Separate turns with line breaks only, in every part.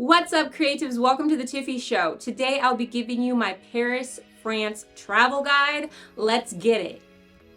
What's up, creatives? Welcome to the Tiffy Show. Today I'll be giving you my Paris, France travel guide. Let's get it.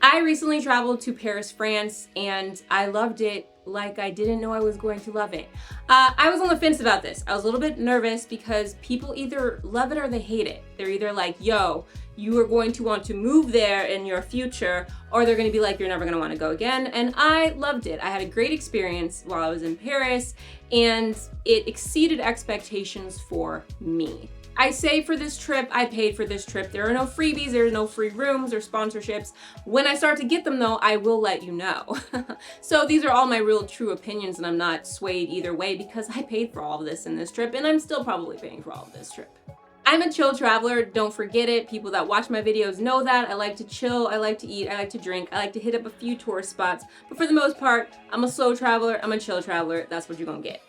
I recently traveled to Paris, France, and I loved it like I didn't know I was going to love it. I was on the fence about this. I was a little bit nervous because people either love it or they hate it. They're either like, yo, you are going to want to move there in your future, or they're going to be like, you're never going to want to go again. And I loved it. I had a great experience while I was in Paris, and it exceeded expectations for me. I saved for this trip, I paid for this trip. There are no freebies, there are no free rooms or sponsorships. When I start to get them though, I will let you know. So these are all my real true opinions, and I'm not swayed either way because I paid for all of this in this trip, and I'm still probably paying for all of this trip. I'm a chill traveler, don't forget it. People that watch my videos know that. I like to chill, I like to eat, I like to drink, I like to hit up a few tourist spots, but for the most part, I'm a slow traveler, I'm a chill traveler, that's what you're gonna get.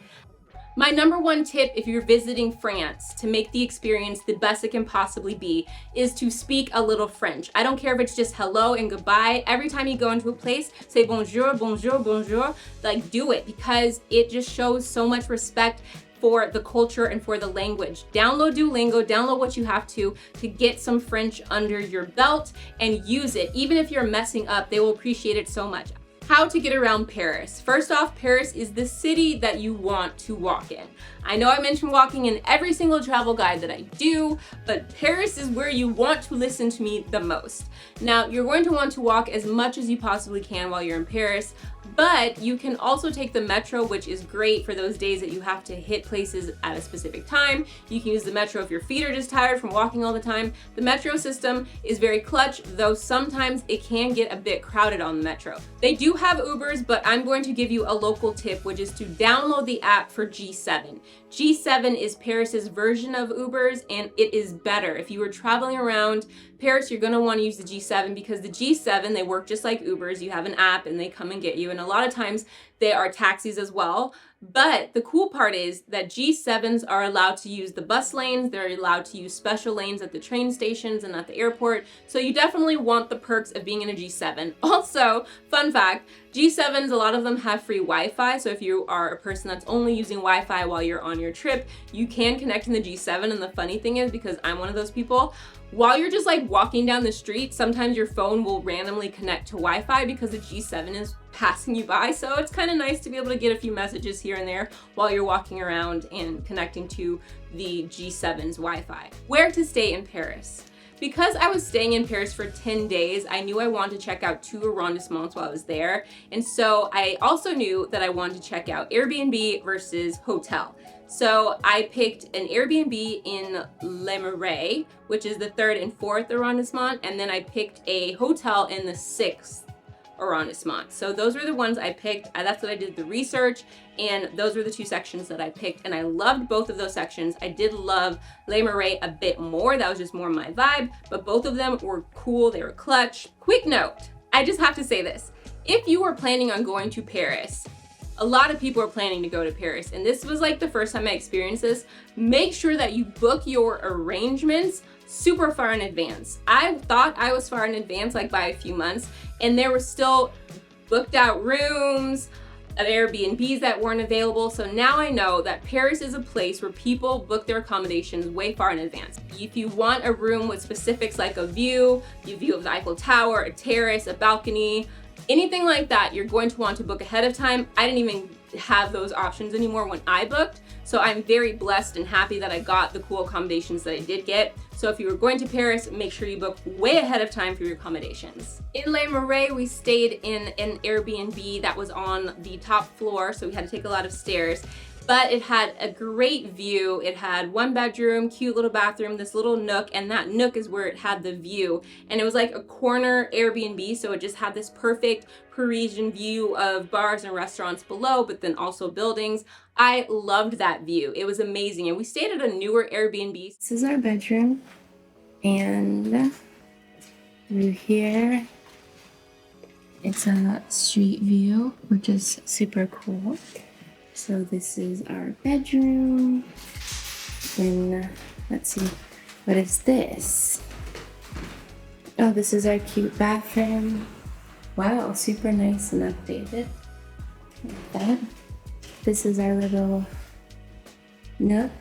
My number one tip if you're visiting France to make the experience the best it can possibly be is to speak a little French. I don't care if it's just hello and goodbye. Every time you go into a place, say bonjour, bonjour, bonjour. Like, do it because it just shows so much respect for the culture and for the language. Download Duolingo, download what you have to get some French under your belt and use it. Even if you're messing up, they will appreciate it so much. How to get around Paris. First off, Paris is the city that you want to walk in. I know I mention walking in every single travel guide that I do, but Paris is where you want to listen to me the most. Now, you're going to want to walk as much as you possibly can while you're in Paris, but you can also take the metro, which is great for those days that you have to hit places at a specific time. You can use the metro if your feet are just tired from walking all the time. The metro system is very clutch, though sometimes it can get a bit crowded on the metro. They do have Ubers, but I'm going to give you a local tip, which is to download the app for G7. G7 is Paris's version of Ubers, and it is better. If you were traveling around Paris, you're gonna wanna use the G7 because the G7, they work just like Ubers. You have an app and they come and get you, and a lot of times they are taxis as well. But the cool part is that G7s are allowed to use the bus lanes, they're allowed to use special lanes at the train stations and at the airport, so you definitely want the perks of being in a G7. Also, fun fact, G7s, a lot of them have free Wi-Fi, so if you are a person that's only using Wi-Fi while you're on your trip, you can connect in the G7, and the funny thing is, because I'm one of those people, while you're just like walking down the street, sometimes your phone will randomly connect to Wi-Fi because the G7 is passing you by. So it's kind of nice to be able to get a few messages here and there while you're walking around and connecting to the G7's Wi-Fi. Where to stay in Paris? Because I was staying in Paris for 10 days, I knew I wanted to check out 2 arrondissements while I was there. And so I also knew that I wanted to check out Airbnb versus hotel. So I picked an Airbnb in Les Marais, which is the 3rd and 4th arrondissement, and then I picked a hotel in the 6th arrondissement. So those were the ones I picked. That's what I did the research, and those were the 2 sections that I picked, and I loved both of those sections. I did love Les Marais a bit more. That was just more my vibe, but both of them were cool. They were clutch. Quick note, I just have to say this. If you were planning on going to Paris, a lot of people are planning to go to Paris, and this was like the first time I experienced this. Make sure that you book your arrangements super far in advance. I thought I was far in advance, like by a few months, and there were still booked out rooms, Airbnbs that weren't available. So now I know that Paris is a place where people book their accommodations way far in advance. If you want a room with specifics like a view of the Eiffel Tower, a terrace, a balcony, anything like that, you're going to want to book ahead of time. I didn't even have those options anymore when I booked. So I'm very blessed and happy that I got the cool accommodations that I did get. So if you were going to Paris, make sure you book way ahead of time for your accommodations. In Les Marais, we stayed in an Airbnb that was on the top floor, so we had to take a lot of stairs. But it had a great view. It had 1 bedroom, cute little bathroom, this little nook, and that nook is where it had the view. And it was like a corner Airbnb, so it just had this perfect Parisian view of bars and restaurants below, but then also buildings. I loved that view. It was amazing. And we stayed at a newer Airbnb. This is our bedroom. And through here, it's a street view, which is super cool. So this is our bedroom, and let's see, what is this? Oh, this is our cute bathroom. Wow, super nice and updated. Like that. This is our little nook.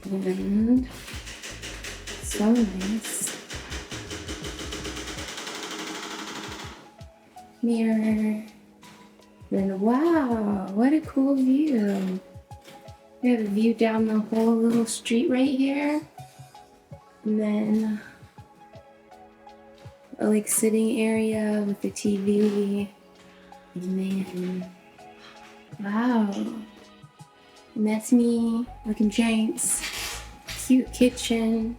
And so nice. Mirror. And wow, what a cool view. We have a view down the whole little street right here. And then a like sitting area with the TV. And then, wow. And that's me looking giants. Cute kitchen.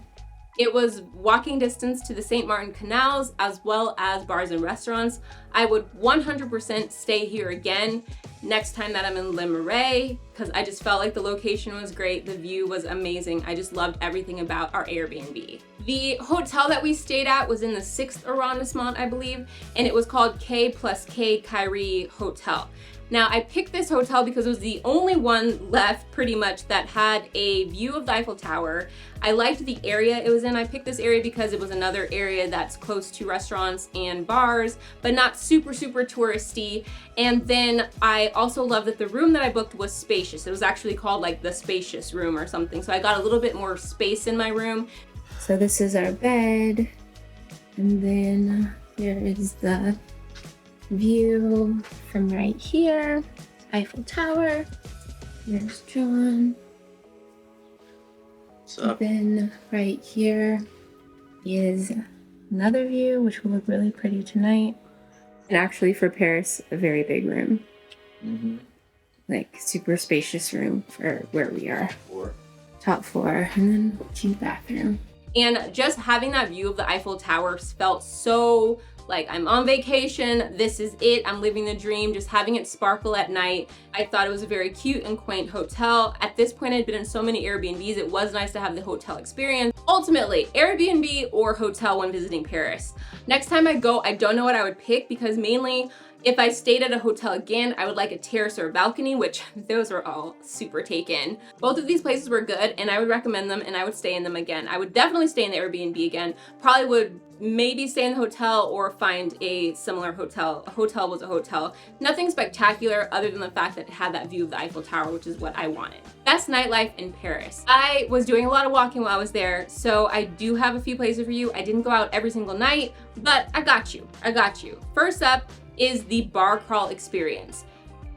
It was walking distance to the St. Martin canals as well as bars and restaurants. I would 100% stay here again next time that I'm in Le Marais because I just felt like the location was great. The view was amazing. I just loved everything about our Airbnb. The hotel that we stayed at was in the 6th arrondissement, I believe, and it was called K+K Kyrie Hotel. Now, I picked this hotel because it was the only one left pretty much that had a view of the Eiffel Tower. I liked the area it was in. I picked this area because it was another area that's close to restaurants and bars, but not super touristy. And then I also love that the room that I booked was spacious. It was actually called like the spacious room or something. So I got a little bit more space in my room. So this is our bed. And then here is the view from right here, Eiffel Tower. There's John.
What's up?
Then right here is another view, which will look really pretty tonight. And actually for Paris, a very big room. Like super spacious room for where we are. Top floor, and then cute bathroom. And just having that view of the Eiffel Tower felt so like I'm on vacation, this is it, I'm living the dream, just having it sparkle at night. I thought it was a very cute and quaint hotel. At this point, I'd been in so many Airbnbs, it was nice to have the hotel experience. Ultimately, Airbnb or hotel when visiting Paris. Next time I go, I don't know what I would pick because mainly if I stayed at a hotel again, I would like a terrace or a balcony, which those were all super taken. Both of these places were good and I would recommend them and I would stay in them again. I would definitely stay in the Airbnb again. Probably would maybe stay in the hotel or find a similar hotel. A hotel was a hotel. Nothing spectacular other than the fact that it had that view of the Eiffel Tower, which is what I wanted. Best nightlife in Paris. I was doing a lot of walking while I was there, so I do have a few places for you. I didn't go out every single night, but I got you. I got you. First up is the bar crawl experience.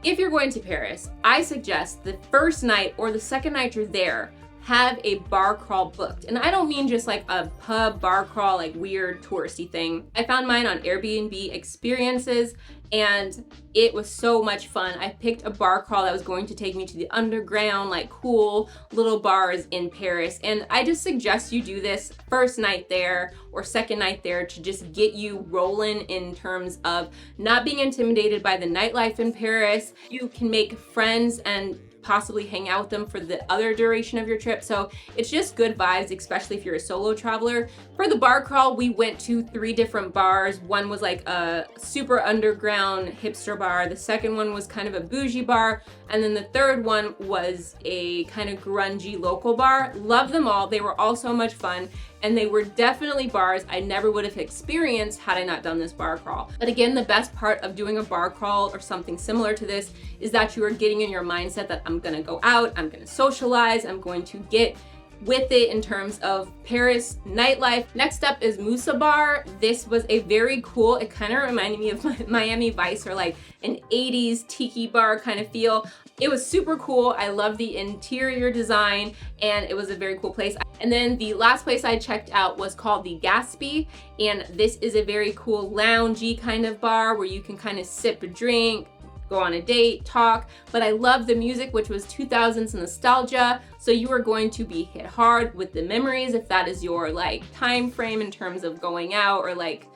If you're going to Paris, I suggest the first night or the second night you're there, have a bar crawl booked. And I don't mean just like a pub bar crawl, like weird touristy thing. I found mine on Airbnb Experiences and it was so much fun. I picked a bar crawl that was going to take me to the underground, like cool little bars in Paris. And I just suggest you do this first night there or second night there to just get you rolling in terms of not being intimidated by the nightlife in Paris. You can make friends and possibly hang out with them for the other duration of your trip. So it's just good vibes, especially if you're a solo traveler. For the bar crawl, we went to 3 different bars. One was like a super underground hipster bar. The second one was kind of a bougie bar. And then the third one was a kind of grungy local bar. Love them all. They were all so much fun. And they were definitely bars I never would have experienced had I not done this bar crawl. But again, the best part of doing a bar crawl or something similar to this is that you are getting in your mindset that I'm gonna go out, I'm gonna socialize, I'm going to get with it in terms of Paris nightlife. Next up is Moussa Bar. This was a very cool, it kind of reminded me of Miami Vice or like an 80s tiki bar kind of feel. It was super cool. I love the interior design and it was a very cool place. And then the last place I checked out was called the Gatsby. And this is a very cool loungy kind of bar where you can kind of sip a drink, go on a date, talk. But I love the music, which was 2000s nostalgia. So you are going to be hit hard with the memories if that is your like time frame in terms of going out or like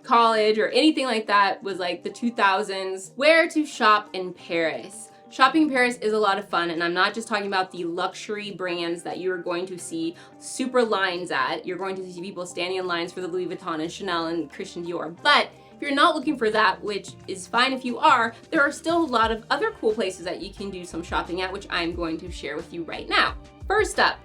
college or anything like that was like the 2000s. Where to shop in Paris. Shopping in Paris is a lot of fun, and I'm not just talking about the luxury brands that you're going to see super lines at. You're going to see people standing in lines for the Louis Vuitton and Chanel and Christian Dior. But if you're not looking for that, which is fine if you are, there are still a lot of other cool places that you can do some shopping at, which I'm going to share with you right now. First up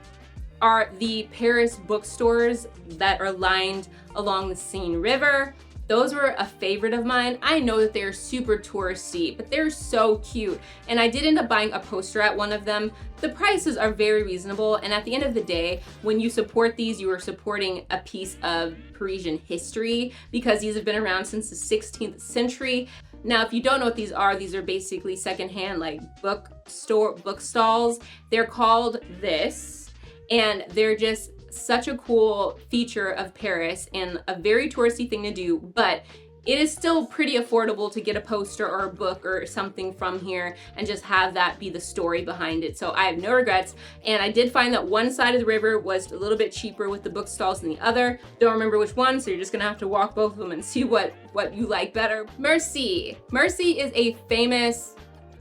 are the Paris bookstores that are lined along the Seine River. Those were a favorite of mine. I know that they're super touristy, but they're so cute. And I did end up buying a poster at one of them. The prices are very reasonable, and at the end of the day, when you support these, you are supporting a piece of Parisian history because these have been around since the 16th century. Now, if you don't know what these are basically secondhand like book stalls. They're called this, and they're just such a cool feature of Paris and a very touristy thing to do, but it is still pretty affordable to get a poster or a book or something from here and just have that be the story behind it. So I have no regrets. And I did find that one side of the river was a little bit cheaper with the book stalls than the other. Don't remember which one, so you're just gonna have to walk both of them and see what you like better. Merci. Merci is a famous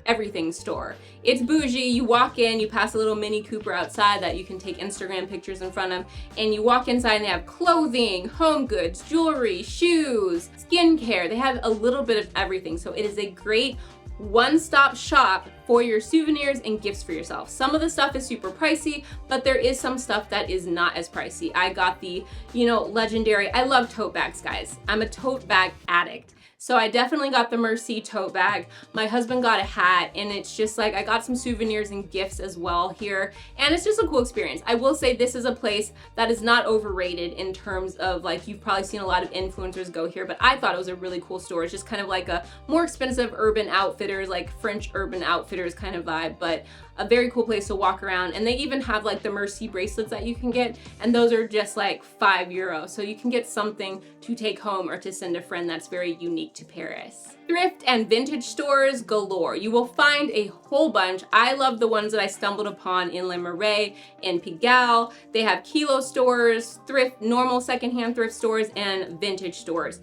everything store. It's bougie. You walk in, you pass a little Mini Cooper outside that you can take Instagram pictures in front of, and you walk inside and they have clothing, home goods, jewelry, shoes, skincare. They have a little bit of everything. So it is a great one-stop shop for your souvenirs and gifts for yourself. Some of the stuff is super pricey, but there is some stuff that is not as pricey. I got the, legendary, I love tote bags, guys. I'm a tote bag addict. So I definitely got the Merci tote bag. My husband got a hat, and it's just like I got some souvenirs and gifts as well here, and it's just a cool experience. I will say this is a place that is not overrated in terms of like you've probably seen a lot of influencers go here, but I thought it was a really cool store. It's just kind of like a more expensive Urban Outfitters, like French Urban Outfitters kind of vibe, but a very cool place to walk around. And they even have like the Merci bracelets that you can get, and those are just like €5. So you can get something to take home or to send a friend that's very unique to Paris. Thrift and vintage stores galore. You will find a whole bunch. I love the ones that I stumbled upon in Le Marais, in Pigalle. They have kilo stores, thrift, normal secondhand thrift stores, and vintage stores.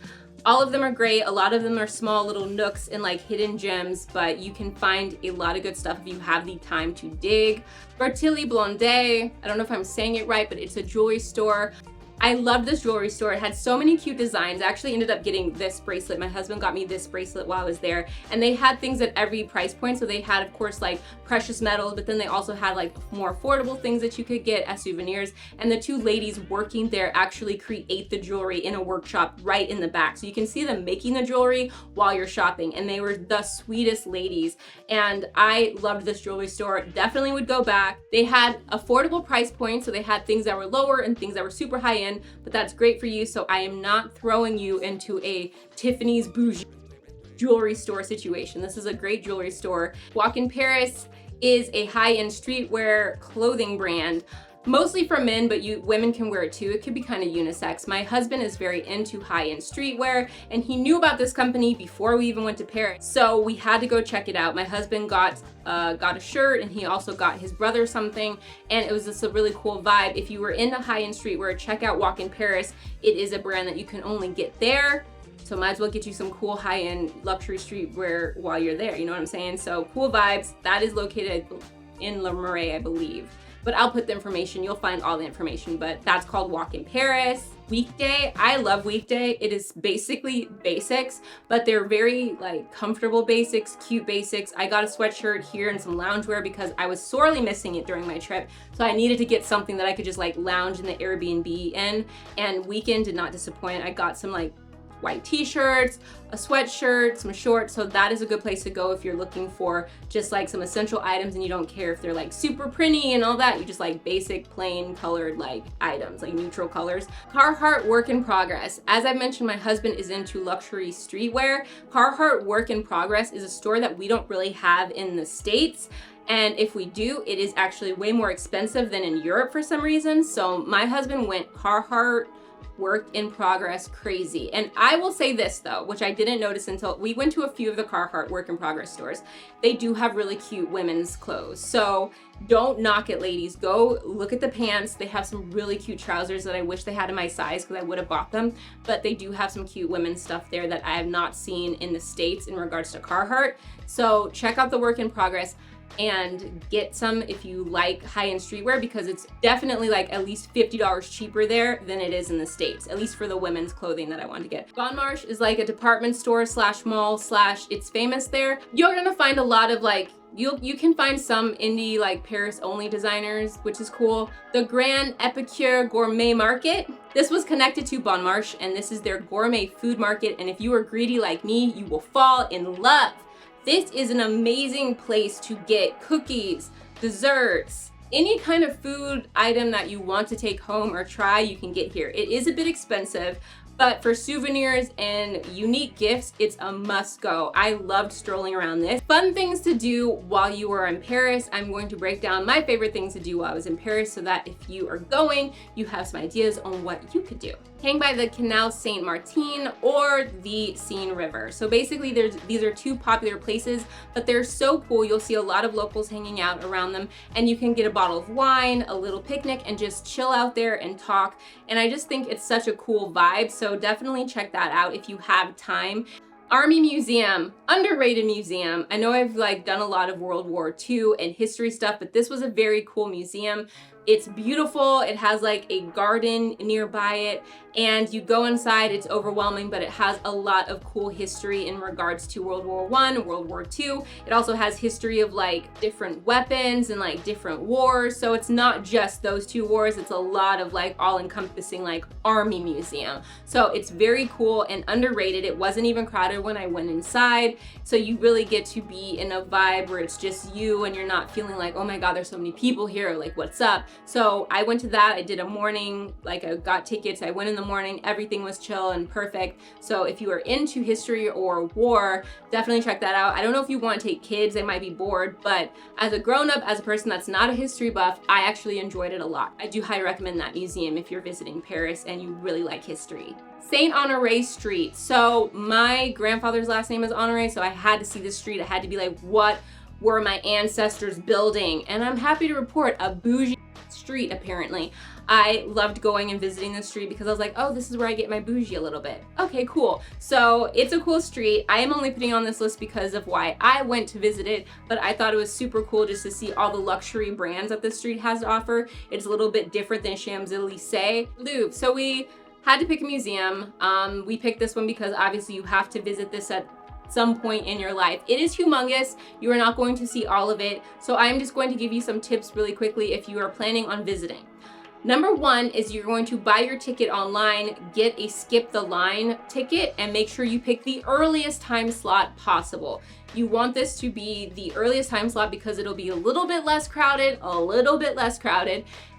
All of them are great. A lot of them are small little nooks and like hidden gems, but you can find a lot of good stuff if you have the time to dig. Bertilli Blondet, I don't know if I'm saying it right, but it's a jewelry store. I loved this jewelry store. It had so many cute designs. I actually ended up getting this bracelet. My husband got me this bracelet while I was there, and they had things at every price point. So they had, of course, like precious metals, but then they also had like more affordable things that you could get as souvenirs. And the two ladies working there actually create the jewelry in a workshop right in the back. So you can see them making the jewelry while you're shopping, and they were the sweetest ladies. And I loved this jewelry store. Definitely would go back. They had affordable price points, so they had things that were lower and things that were super high end, but that's great for you. So I am not throwing you into a Tiffany's bougie jewelry store situation. This is a great jewelry store. Walk in Paris is a high-end streetwear clothing brand, mostly for men, but women can wear it too. It could be kind of unisex. My husband is very into high-end streetwear, and he knew about this company before we even went to Paris. So we had to go check it out. My husband got a shirt, and he also got his brother something, and it was just a really cool vibe. If you were into high-end streetwear, check out Walk in Paris. It is a brand that you can only get there. So might as well get you some cool high-end luxury streetwear while you're there. You know what I'm saying? So cool vibes. That is located in Le Marais, I believe. But I'll put the information, you'll find all the information, but that's called Walk in Paris. Weekday, I love Weekday. It is basically basics, but they're very like comfortable basics, cute basics. I got a sweatshirt here and some loungewear because I was sorely missing it during my trip. So I needed to get something that I could just like lounge in the Airbnb in, and Weekend did not disappoint. I got some like white t-shirts, a sweatshirt, some shorts. So that is a good place to go if you're looking for just like some essential items and you don't care if they're like super pretty and all that. You just like basic plain colored like items, like neutral colors. Carhartt Work in Progress. As I mentioned, my husband is into luxury streetwear. Carhartt Work in Progress is a store that we don't really have in the States. And if we do, it is actually way more expensive than in Europe for some reason. So my husband went Carhartt Work in Progress crazy. And I will say this though, which I didn't notice until we went to a few of the Carhartt Work in Progress stores. They do have really cute women's clothes. So don't knock it, ladies. Go look at the pants. They have some really cute trousers that I wish they had in my size because I would have bought them. But they do have some cute women's stuff there that I have not seen in the States in regards to Carhartt. So check out the Work in Progress. and get some if you like high-end streetwear, because it's definitely like at least $50 cheaper there than it is in the States, at least for the women's clothing that I want to get. Bon Marche is like a department store slash mall slash it's famous there. You're gonna find a lot of like, you can find some indie like Paris only designers, which is cool. The Grand Epicure Gourmet Market. This was connected to Bon Marche, and this is their gourmet food market, and if you are greedy like me, you will fall in love. This is an amazing place to get cookies, desserts, any kind of food item that you want to take home or try, you can get here. It is a bit expensive, but for souvenirs and unique gifts, it's a must go. I loved strolling around this. Fun things to do while you are in Paris. I'm going to break down my favorite things to do while I was in Paris so that if you are going, you have some ideas on what you could do. Hang by the Canal Saint-Martin or the Seine River. So basically these are two popular places, but they're so cool. You'll see a lot of locals hanging out around them, and you can get a bottle of wine, a little picnic, and just chill out there and talk. And I just think it's such a cool vibe. So definitely check that out if you have time. Army Museum, underrated museum. I know I've like done a lot of World War II and history stuff, but this was a very cool museum. It's beautiful. It has like a garden nearby it, and you go inside, it's overwhelming, but it has a lot of cool history in regards to World War I, World War II. It also has history of like different weapons and like different wars. So it's not just those two wars, it's a lot of like all-encompassing like army museum. So it's very cool and underrated. It wasn't even crowded when I went inside. So you really get to be in a vibe where it's just you and you're not feeling like, oh my God, there's so many people here, like what's up? So I went to that. I did a morning, like I got tickets. I went in the morning, everything was chill and perfect. So if you are into history or war, definitely check that out. I don't know if you want to take kids, they might be bored, but as a grown-up, as a person that's not a history buff, I actually enjoyed it a lot. I do highly recommend that museum if you're visiting Paris and you really like history. Saint Honoré Street. So my grandfather's last name is Honoré, so I had to see this street. I had to be like, what were my ancestors building? And I'm happy to report a bougie street apparently. I loved going and visiting the street because I was like, oh, this is where I get my bougie a little bit. Okay, cool. So it's a cool street. I am only putting on this list because of why I went to visit it, but I thought it was super cool just to see all the luxury brands that this street has to offer. It's a little bit different than Champs-Élysées. Louvre. So we had to pick a museum. We picked this one because obviously you have to visit this at some point in your life. It is humongous. You are not going to see all of it. So I'm just going to give you some tips really quickly if you are planning on visiting. Number one is you're going to buy your ticket online, get a skip the line ticket, and make sure you pick the earliest time slot possible. You want this to be the earliest time slot because it'll be a little bit less crowded,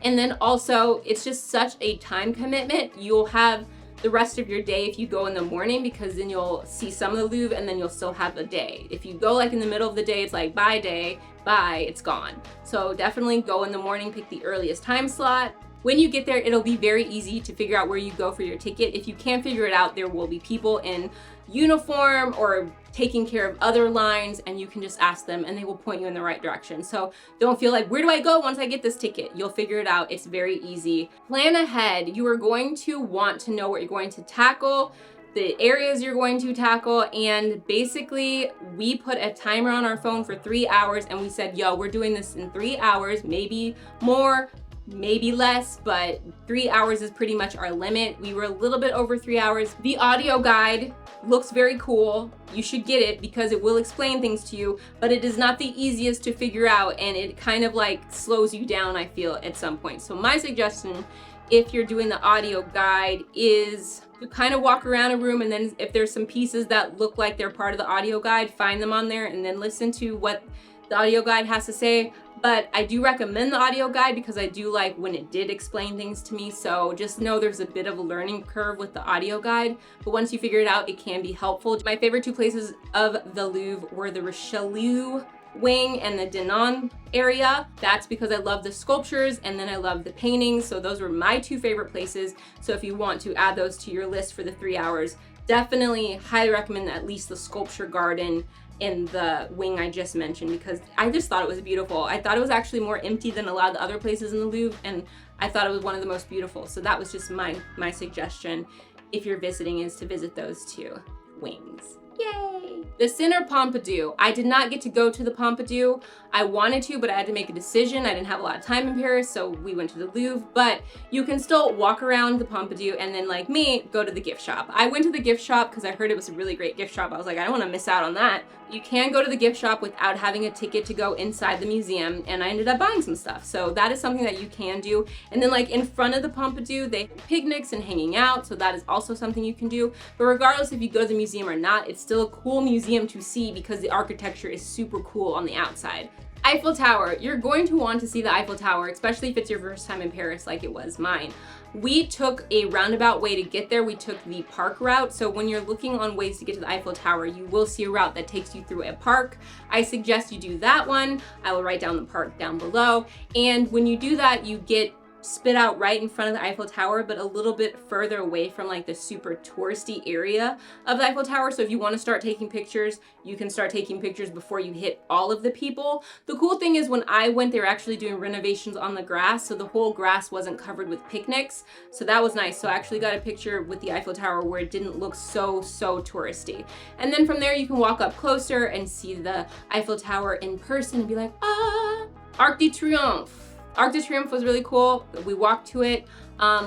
and then also it's just such a time commitment. You'll have the rest of your day if you go in the morning, because then you'll see some of the Louvre and then you'll still have a day. If you go like in the middle of the day, it's like bye day, bye, it's gone. So definitely go in the morning, pick the earliest time slot. When you get there, it'll be very easy to figure out where you go for your ticket. If you can't figure it out, there will be people in uniform or taking care of other lines, and you can just ask them and they will point you in the right direction. So don't feel like, where do I go once I get this ticket? You'll figure it out. It's very easy. Plan ahead. You are going to want to know what you're going to tackle, the areas you're going to tackle, and basically we put a timer on our phone for 3 hours and we said, yo, we're doing this in 3 hours, maybe more, maybe less, but 3 hours is pretty much our limit. We were a little bit over 3 hours. The audio guide looks very cool. You should get it because it will explain things to you, but it is not the easiest to figure out, and it kind of like slows you down, I feel, at some point. So my suggestion, if you're doing the audio guide, is to kind of walk around a room, and then if there's some pieces that look like they're part of the audio guide, find them on there and then listen to what the audio guide has to say. But I do recommend the audio guide because I do like when it did explain things to me. So just know there's a bit of a learning curve with the audio guide, but once you figure it out, it can be helpful. My favorite two places of the Louvre were the Richelieu wing and the Denon area. That's because I love the sculptures and then I love the paintings. So those were my two favorite places. So if you want to add those to your list for the 3 hours, definitely highly recommend at least the sculpture garden in the wing I just mentioned, because I just thought it was beautiful. I thought it was actually more empty than a lot of the other places in the Louvre, and I thought it was one of the most beautiful. So that was just my suggestion if you're visiting, is to visit those two wings. Yay! The Center Pompidou. I did not get to go to the Pompidou. I wanted to, but I had to make a decision. I didn't have a lot of time in Paris, so we went to the Louvre. But you can still walk around the Pompidou and then, like me, go to the gift shop. I went to the gift shop because I heard it was a really great gift shop. I was like, I don't want to miss out on that. You can go to the gift shop without having a ticket to go inside the museum, and I ended up buying some stuff. So that is something that you can do. And then, like, in front of the Pompidou, they have picnics and hanging out, so that is also something you can do. But regardless if you go to the museum or not, it's still a cool museum to see because the architecture is super cool on the outside. Eiffel Tower. You're going to want to see the Eiffel Tower, especially if it's your first time in Paris like it was mine. We took a roundabout way to get there. We took the park route. So when you're looking on ways to get to the Eiffel Tower, you will see a route that takes you through a park. I suggest you do that one. I will write down the park down below. And when you do that, you get spit out right in front of the Eiffel Tower, but a little bit further away from like the super touristy area of the Eiffel Tower. So if you want to start taking pictures, you can start taking pictures before you hit all of the people. The cool thing is when I went, they were actually doing renovations on the grass, so the whole grass wasn't covered with picnics. So that was nice. So I actually got a picture with the Eiffel Tower where it didn't look so touristy. And then from there you can walk up closer and see the Eiffel Tower in person and be like, ah! Arc de Triomphe. Arc de Triomphe was really cool. We walked to it.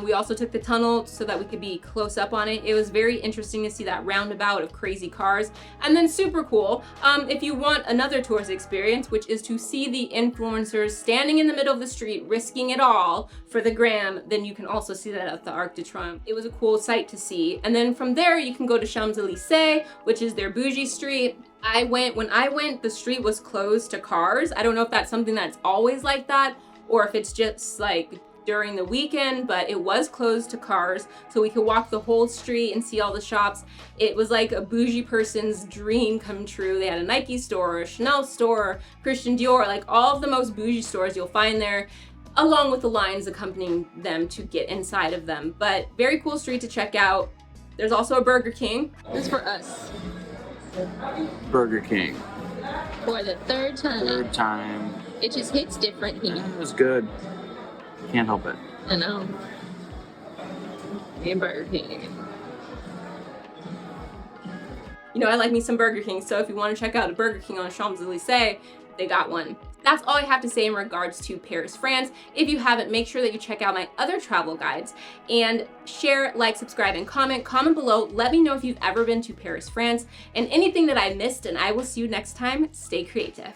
We also took the tunnel so that we could be close up on it. It was very interesting to see that roundabout of crazy cars. And then super cool, if you want another tourist experience, which is to see the influencers standing in the middle of the street, risking it all for the gram, then you can also see that at the Arc de Triomphe. It was a cool sight to see. And then from there, you can go to Champs-Élysées, which is their bougie street. When I went, the street was closed to cars. I don't know if that's something that's always like that, or if it's just like during the weekend, but it was closed to cars, so we could walk the whole street and see all the shops. It was like a bougie person's dream come true. They had a Nike store, a Chanel store, Christian Dior, like all of the most bougie stores you'll find there, along with the lines accompanying them to get inside of them. But very cool street to check out. There's also a Burger King.
This is for us.
Burger King.
For the third time.
Third time.
It just hits different here.
It was good. Can't help it.
I know. And Burger King.
You know, I like me some Burger King, so if you want to check out a Burger King on Champs-Élysées, they got one. That's all I have to say in regards to Paris, France. If you haven't, make sure that you check out my other travel guides and share, like, subscribe, and comment. Comment below. Let me know if you've ever been to Paris, France, and anything that I missed, and I will see you next time. Stay creative.